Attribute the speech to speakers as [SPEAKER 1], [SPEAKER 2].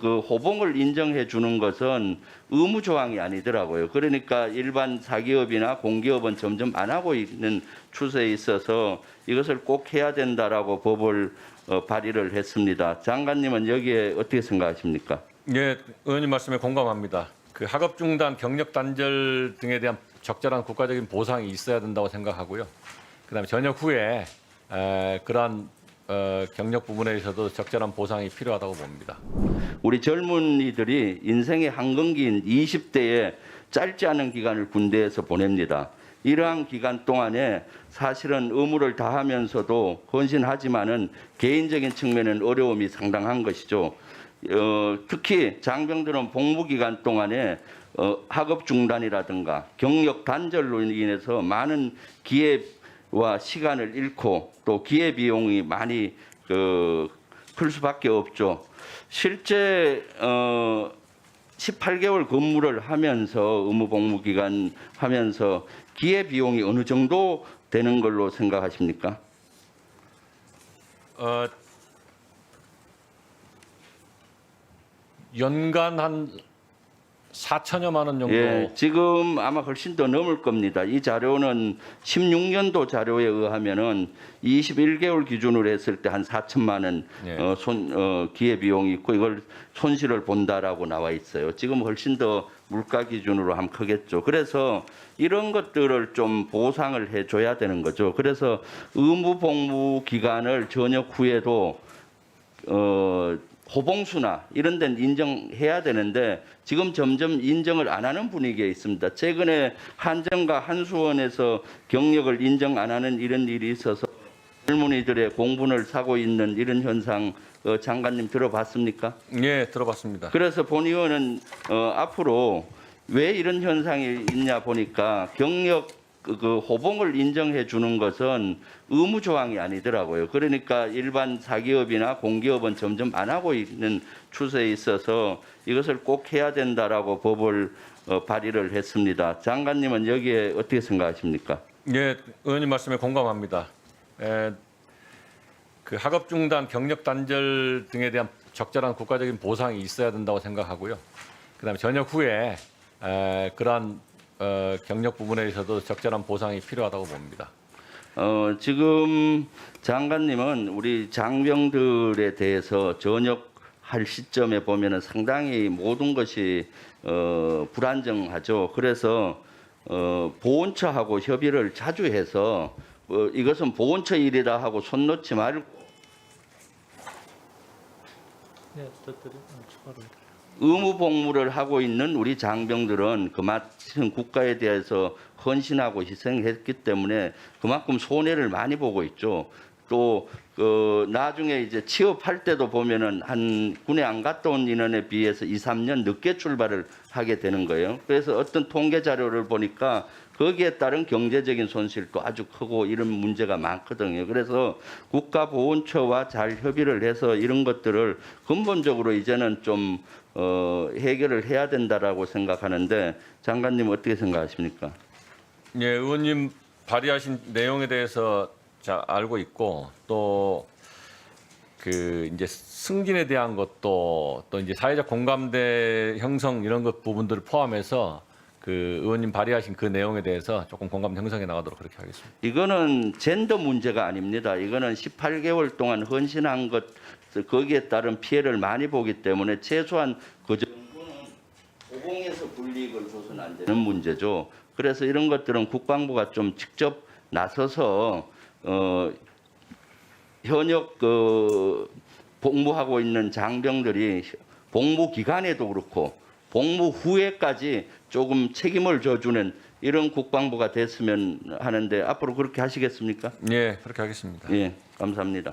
[SPEAKER 1] 그 호봉을 인정해 주는 것은 의무 조항이 아니더라고요. 그러니까 일반 사기업이나 공기업은 점점 안 하고 있는 추세에 있어서 이것을 꼭 해야 된다라고 법을 발의를 했습니다. 장관님은 여기에 어떻게 생각하십니까?
[SPEAKER 2] 예, 의원님 말씀에 공감합니다. 그 학업 중단, 경력 단절 등에 대한 적절한 국가적인 보상이 있어야 된다고 생각하고요. 그다음에 전역 후에 그러한 경력 부분에 있어서도 적절한 보상이 필요하다고 봅니다.
[SPEAKER 1] 우리 젊은이들이 인생의 한건기인 20대에 짧지 않은 기간을 군대에서 보냅니다. 이러한 기간 동안에 사실은 의무를 다하면서도 헌신하지만은 개인적인 측면은 어려움이 상당한 것이죠. 특히 장병들은 복무 기간 동안에 학업 중단이라든가 경력 단절로 인해서 많은 기회와 시간을 잃고 또 기회 비용이 많이 클 수밖에 없죠. 실제 18개월 근무를 하면서 의무 복무 기간 하면서 기회 비용이 어느 정도 되는 걸로 생각하십니까?
[SPEAKER 2] 연간 한 4천여만 원 정도.
[SPEAKER 1] 예, 지금 아마 훨씬 더 넘을 겁니다. 이 자료는 16년도 자료에 의하면은 21개월 기준으로 했을 때 한 4천만 원
[SPEAKER 2] 예.
[SPEAKER 1] 기회 비용이 있고 이걸 손실을 본다라고 나와 있어요. 지금 훨씬 더 물가 기준으로 하면 크겠죠. 그래서 이런 것들을 좀 보상을 해줘야 되는 거죠. 그래서 의무 복무 기간을 전역 후에도 호봉수나 이런 데는 인정해야 되는데 지금 점점 인정을 안 하는 분위기에 있습니다. 최근에 한정과 한수원에서 경력을 인정 안 하는 이런 일이 있어서 젊은이들의 공분을 사고 있는 이런 현상 장관님 들어봤습니까?
[SPEAKER 2] 예, 들어봤습니다.
[SPEAKER 1] 그래서 본 의원은 앞으로 왜 이런 현상이 있냐 보니까 경력 그 호봉을 인정해 주는 것은 의무 조항이 아니더라고요. 그러니까 일반 사기업이나 공기업은 점점 안 하고 있는 추세에 있어서 이것을 꼭 해야 된다라고 법을 발의를 했습니다. 장관님은 여기에 어떻게 생각하십니까?
[SPEAKER 2] 예, 의원님 말씀에 공감합니다. 그 학업 중단, 경력 단절 등에 대한 적절한 국가적인 보상이 있어야 된다고 생각하고요. 그다음에 전역 후에 그러한 경력 부분에 있어서도 적절한 보상이 필요하다고 봅니다.
[SPEAKER 1] 지금 장관님은 우리 장병들에 대해서 전역할 시점에 보면은 상당히 모든 것이 불안정하죠. 그래서 보훈처하고 협의를 자주 해서 이것은 보훈처 일이다 하고 손 놓지 말고 의무 복무를 하고 있는 우리 장병들은 그만큼 국가에 대해서 헌신하고 희생했기 때문에 그만큼 손해를 많이 보고 있죠. 또 나중에 이제 취업할 때도 보면은 한 군에 안 갔다 온 인원에 비해서 2, 3년 늦게 출발을 하게 되는 거예요. 그래서 어떤 통계 자료를 보니까 거기에 따른 경제적인 손실도 아주 크고 이런 문제가 많거든요. 그래서 국가보훈처와 잘 협의를 해서 이런 것들을 근본적으로 이제는 좀 해결을 해야 된다라고 생각하는데 장관님 어떻게 생각하십니까?
[SPEAKER 2] 예, 의원님 발의하신 내용에 대해서 잘 알고 있고 또 그 이제 승진에 대한 것도 또 이제 사회적 공감대 형성 이런 것 부분들을 포함해서 그 의원님 발의하신 그 내용에 대해서 조금 공감 형성해 나가도록 그렇게 하겠습니다.
[SPEAKER 1] 이거는 젠더 문제가 아닙니다. 이거는 18개월 동안 헌신한 것 거기에 따른 피해를 많이 보기 때문에 최소한 그 정도는 고공에서 불이익을 줘서는 안 되는 문제죠. 그래서 이런 것들은 국방부가 좀 직접 나서서 현역 복무하고 있는 장병들이 복무 기간에도 그렇고 복무 후에까지 조금 책임을 져주는 이런 국방부가 됐으면 하는데 앞으로 그렇게 하시겠습니까?
[SPEAKER 2] 예, 그렇게 하겠습니다.
[SPEAKER 1] 예, 감사합니다.